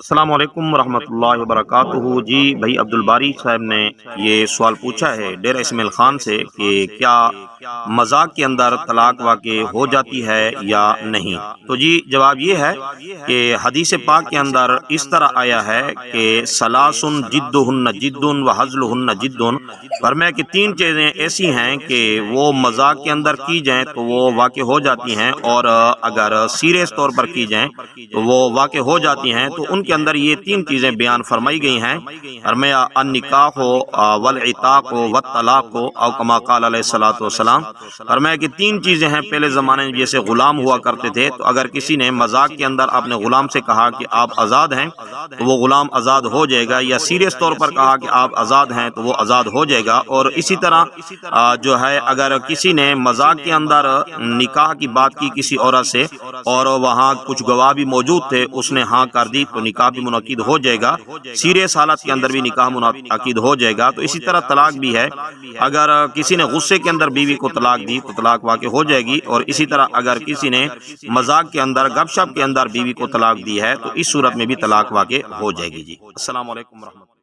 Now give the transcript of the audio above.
السلام علیکم ورحمۃ اللہ وبرکاتہ۔ جی بھائی عبد الباری صاحب نے یہ سوال پوچھا ہے ڈیرہ اسماعیل خان سے کہ کیا مذاق کے اندر طلاق واقع ہو جاتی ہے یا نہیں۔ تو جی جواب یہ ہے کہ حدیث پاک کے اندر اس طرح آیا ہے کہ ثلاثن جدہن جد و ہزلہن جد، فرمایا کہ تین چیزیں ایسی ہیں کہ وہ مذاق کے اندر کی جائیں تو وہ واقع ہو جاتی ہیں، اور اگر سیریس طور پر کی جائیں تو وہ واقع ہو جاتی ہیں۔ تو ان کے اندر یہ تین چیزیں بیان فرمائی گئی ہیں، فرمایا النکاح والعتاق والطلاق او کما قال علیہ الصلوۃ والسلام۔ فرمایا کہ تین چیزیں ہیں، پہلے زمانے میں جیسے غلام ہوا کرتے تھے تو اگر کسی نے مذاق کے اندر اپنے غلام سے کہا کہ آپ آزاد ہیں تو وہ غلام آزاد ہو جائے گا، یا سیریس طور پر کہا کہ آپ آزاد ہیں تو وہ آزاد ہو جائے گا۔ اور اسی طرح جو ہے اگر کسی نے مذاق کے اندر نکاح کی بات کی کسی عورت سے اور وہاں کچھ گواہ بھی موجود تھے، اس نے ہاں کر دی تو نکاح بھی منعقد ہو جائے گا، سیریس حالت کے اندر بھی نکاح منعقد ہو جائے گا۔ تو اسی طرح طلاق بھی ہے، اگر کسی نے غصے کے اندر بیوی کو طلاق دی تو طلاق واقع ہو جائے گی، اور اسی طرح اگر کسی نے مذاق کے اندر گپ شپ کے اندر بیوی کو طلاق دی ہے تو اس صورت میں بھی طلاق واقع ہو جائے گی۔ جی السلام علیکم ورحمۃ اللہ۔